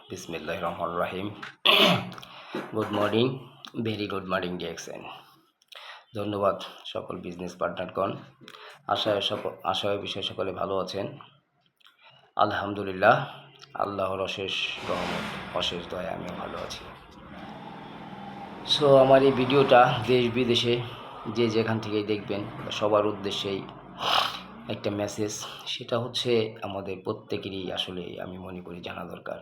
বিসমিল্লাহির রহমানির রহিম। Good morning, very good morning DXN. ধন্যবাদ সকল বিজনেস পার্টনারগণ। আশায় বিষয়ে সকলে ভালো আছেন। আলহামদুলিল্লাহ, আল্লাহর অশেষ রহমত, অশেষ দয়া আমিও ভালো আছি। সো আমার এই ভিডিওটা দেশ বিদেশে যে যেখান থেকেই দেখবেন সবার উদ্দেশ্যেই একটা মেসেজ। সেটা হচ্ছে আমাদের প্রত্যেকেরই আসলে আমি মনে করি জানা দরকার,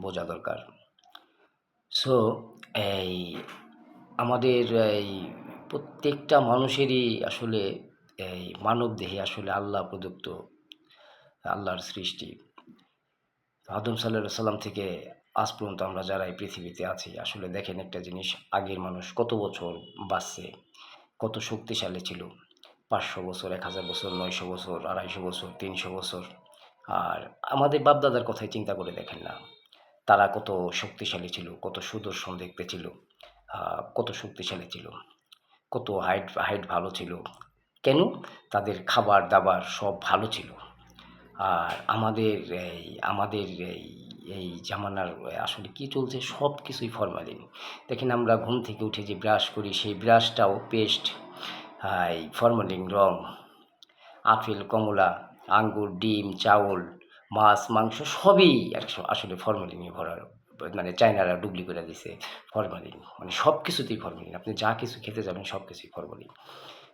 বোঝা দরকার। সো এই আমাদের এই প্রত্যেকটা মানুষেরই আসলে এই মানবদেহে আসলে আল্লাহ প্রদত্ত, আল্লাহর সৃষ্টি। আদম সাল্লাল্লাহু সাল্লাম থেকে আজ পর্যন্ত আমরা যারা এই পৃথিবীতে আছি, আসলে দেখেন একটা জিনিস, আগের মানুষ কত বছর বাঁচছে, কত শক্তিশালী ছিল। 500 বছর, 1000 বছর, 900 বছর, 250 বছর, 300 বছর। আর আমাদের বাপদাদার কথাই চিন্তা করে দেখেন না, তারা কত শক্তিশালী ছিল, কত সুদর্শন দেখতে ছিল, কত শক্তিশালী ছিল, কত হাইট ভালো ছিল। কেন? তাদের খাবার দাবার সব ভালো ছিল। আর আমাদের এই জামানার আসলে কি চলছে, সব কিছুই ফরমালিন। দেখেন আমরা ঘুম থেকে উঠে যে ব্রাশ করি, সেই ব্রাশটাও পেস্ট, এই ফরমালিন রং। আপেল, কমলা, আঙ্গুর, ডিম, চাউল, মাছ, মাংস সবই আসলে ফরমালিনে ভরা। মানে চায়নারা ডুবলি করে দিছে ফরমালিন, মানে সব কিছুতেই ফরমালিন। আপনি যা কিছু খেতে যাবেন সব কিছুই ফরমালিন।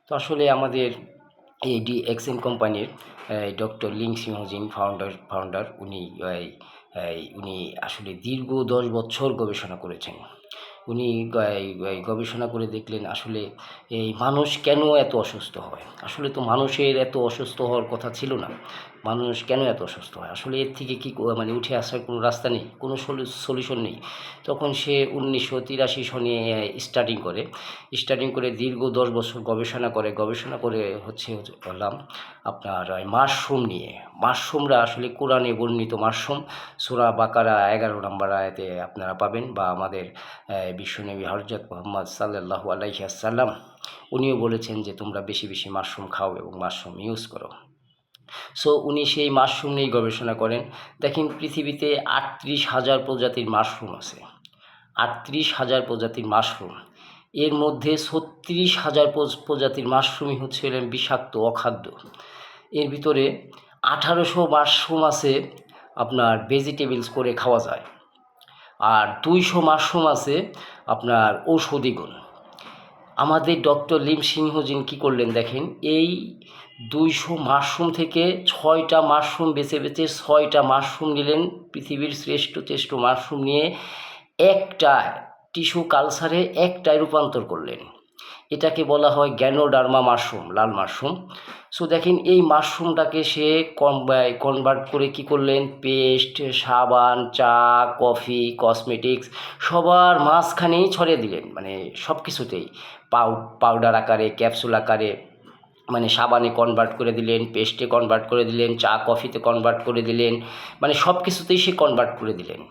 তো আসলে আমাদের এই ডিএক্সএন কোম্পানির ডক্টর লিং সিংহজিন ফাউন্ডার উনি আসলে দীর্ঘ 10 বছর গবেষণা করেছেন। উনি গবেষণা করে দেখলেন আসলে এই মানুষ কেন এত অসুস্থ হয়। আসলে তো মানুষের এত অসুস্থ হওয়ার কথা ছিল না। মানুষ কেন এত অসুস্থ হয়, আসলে এর থেকে কি মানে উঠে আসার কোনো রাস্তা নেই, কোনো সলিউশন নেই। তখন সে 1983 সনে স্টার্টিং করে দীর্ঘ 10 বছর গবেষণা করে বললাম আপনার মাশরুম নিয়ে। মাশরুমরা আসলে কোরআনে বর্ণিত মাশরুম, সূরা বাকারা 11 নম্বর আয়াতে আপনারা পাবেন, বা আমাদের বিশ্বনবী হযরত মুহাম্মদ সাল্লাল্লাহু আলাইহি ওয়াসাল্লাম উনিও বলেছেন যে তোমরা বেশি বেশি মাশরুম খাও এবং মাশরুম ইউজ করো। সো উনি সেই মাশরুম নিয়েই গবেষণা করেন। দেখেন পৃথিবীতে 38,000 প্রজাতির মাশরুম আছে। 38,000 প্রজাতির মাশরুম, এর মধ্যে 36,000 প্রজাতির মাশরুমই হচ্ছে বিষাক্ত, অখাদ্য। এর ভিতরে 1800 মাশরুম আছে আপনার ভেজিটেবলস করে খাওয়া যায়, আর 200 মাশরুম আছে আপনার ঔষধি গুণ। আমাদের ডক্টর লিম সিংহজিন কী করলেন দেখেন, এই 200 মাশরুম থেকে 6টা মাশরুম বেছে 6টা মাশরুম নিলেন, পৃথিবীর শ্রেষ্ঠ মাশরুম নিয়ে একটা টিস্যু কালচারে একটায় রূপান্তর করলেন। এটাকে বলা হয় গ্যানোডার্মা মাশরুম, লাল মাশরুম। সো দেখেন এই মাশরুমটাকে সে কনভার্ট করে কী করলেন, পেস্ট, সাবান, চা, কফি, কসমেটিক্স সবার মাঝখানেই ছড়িয়ে দিলেন, মানে সব কিছুতেই। পাউডার আকারে, ক্যাপসুল আকারে, মানে সাবানে কনভার্ট করে দিলেন, পেস্টে কনভার্ট করে দিলেন, চা কফিতে কনভার্ট করে দিলেন, মানে সব কিছুতেই সে কনভার্ট করে দিলেন।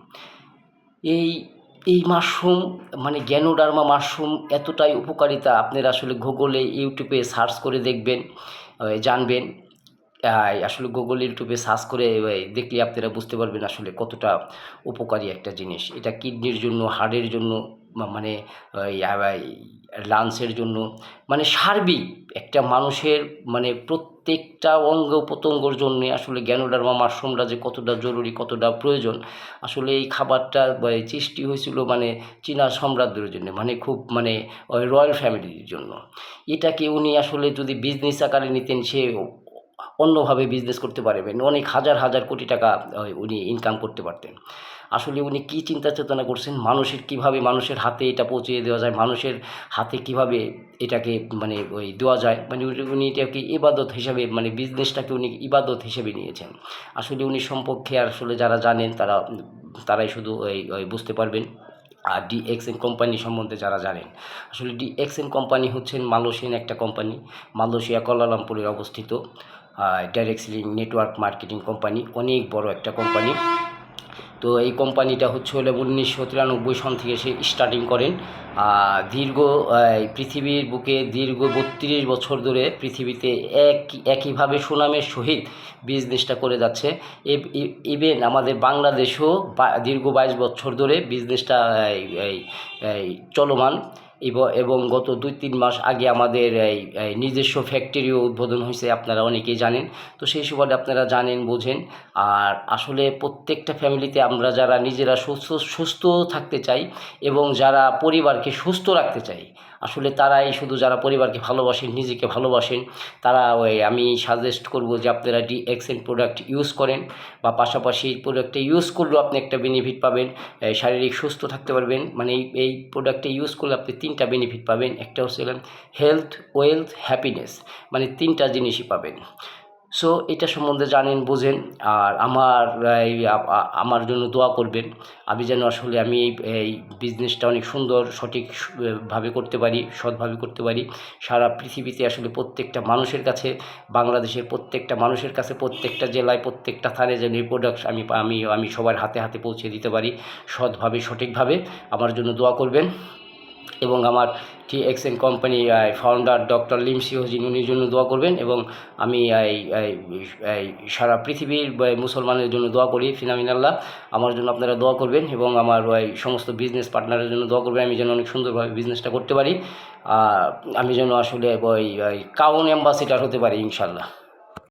এই মাশরুম মানে গ্যানোডার্মা মাশরুম এতটাই উপকারিতা, আপনারা আসলে গুগলে, ইউটিউবে সার্চ করে দেখবেন, জানবেন। আসলে গুগল, ইউটিউবে সার্চ করে দেখলে আপনারা বুঝতে পারবেন আসলে কতটা উপকারী একটা জিনিস। এটা কিডনির জন্য, হার্টের জন্য, মানে লাংসের জন্য, মানে সার্বিক একটা মানুষের মানে প্রত্যেকটা অঙ্গ প্রত্যঙ্গর জন্যে আসলে গ্যানোডার্মা মাশরুমটা যে কতটা জরুরি, কতটা প্রয়োজন। আসলে এই খাবারটা সৃষ্টি হয়েছিল মানে চীনা সাম্রাজ্যের জন্য, মানে খুব মানে ওই রয়্যাল ফ্যামিলির জন্য। এটাকে উনি আসলে যদি বিজনেস আকারে নিতেন, সে অন্যভাবে বিজনেস করতে পারবেন, অনেক হাজার কোটি টাকা উনি ইনকাম করতে পারতেন। আসলে উনি কী চিন্তা চেতনা করছেন, কীভাবে মানুষের হাতে এটা পৌঁছে দেওয়া যায়, মানুষের হাতে কীভাবে এটাকে মানে দেওয়া যায়, মানে উনি এটাকে ইবাদত হিসাবে, মানে বিজনেসটাকে উনি ইবাদত হিসেবে নিয়েছেন। আসলে উনি সম্পর্কে আসলে যারা জানেন তারাই শুধু বুঝতে পারবেন। আর ডিএক্সএন কোম্পানি সম্বন্ধে যারা জানেন, আসলে ডিএক্সএন কোম্পানি হচ্ছেন মালয়েশিয়ান একটা কোম্পানি, মালয়েশিয়া কুয়ালালামপুরে অবস্থিত। Direct selling network marketing company, অনেক বড় একটা কোম্পানি। তো এই কোম্পানিটা হচ্ছে হলো 1993 সন থেকে সে স্টার্টিং করেন। দীর্ঘ পৃথিবীর বুকে দীর্ঘ 32 বছর ধরে পৃথিবীতে একইভাবে সুনামের সহিত বিজনেসটা করে যাচ্ছে। ইভেন আমাদের বাংলাদেশেও দীর্ঘ 22 বছর ধরে বিজনেসটা চলমান। এবং গত 2-3 মাস আগে আমাদের এই নিজস্ব ফ্যাক্টরিও উদ্বোধন হয়েছে, আপনারা অনেকেই জানেন। তো সেই সুবাদে আপনারা জানেন, বোঝেন। আর আসলে প্রত্যেকটা ফ্যামিলিতে আমরা যারা নিজেরা সুস্থ থাকতে চাই এবং যারা পরিবারকে সুস্থ রাখতে চাই, আসলে তারাই শুধু যারা পরিবারকে ভালোবাসেন, নিজেকে ভালোবাসেন, তারা আমি সাজেস্ট করব যে আপনারা DXN প্রোডাক্ট ইউজ করেন, বা পাশাপাশি এই প্রোডাক্টটা ইউজ করলেও আপনি একটা বেনিফিট পাবেন, শারীরিক সুস্থ থাকতে পারবেন। মানে এই প্রোডাক্টটা ইউজ করলে আপনি 3টা বেনিফিট পাবেন। একটা হচ্ছে হেলথ, ওয়েলথ, হ্যাপিনেস, মানে 3টা জিনিসই পাবেন। সো এটা সম্বন্ধে জানেন, বোঝেন। আর আমার জন্য দোয়া করবেন, আমি যেন আসলে আমি এই বিজনেসটা অনেক সুন্দর সঠিকভাবে করতে পারি, সৎভাবে করতে পারি। সারা পৃথিবীতে আসলে প্রত্যেকটা মানুষের কাছে, বাংলাদেশের প্রত্যেকটা মানুষের কাছে, প্রত্যেকটা জেলায়, প্রত্যেকটা থানায় যেন এই প্রোডাক্ট আমি সবার হাতে হাতে পৌঁছে দিতে পারি সৎভাবে, সঠিকভাবে। আমার জন্য দোয়া করবেন। এবং আমার DXN কোম্পানি ফাউন্ডার ডক্টর লিমসি হোসেন, উনির জন্য দোয়া করবেন। এবং আমি সারা পৃথিবীর মুসলমানের জন্য দোয়া করি, ফিনামিনাল্লাহ। আমার জন্য আপনারা দোয়া করবেন এবং আমার সমস্ত বিজনেস পার্টনারের জন্য দোয়া করবেন, আমি যেন অনেক সুন্দরভাবে বিজনেসটা করতে পারি। আমি যেন আসলে কাউন অ্যাম্বাসেডর হতে পারি, ইনশাল্লাহ।